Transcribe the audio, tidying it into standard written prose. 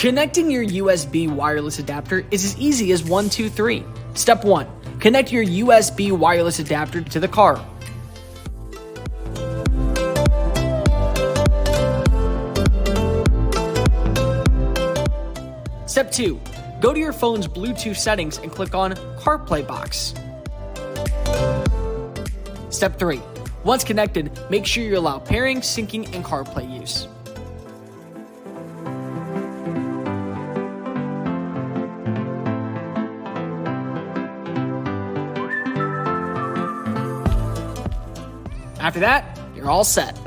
Connecting your USB wireless adapter is as easy as 1, 2, 3. Step 1. Connect your USB wireless adapter to the car. Step 2. Go to your phone's Bluetooth settings and click on CarPlay Box. Step 3. Once connected, make sure you allow pairing, syncing, and CarPlay use. After that, you're all set.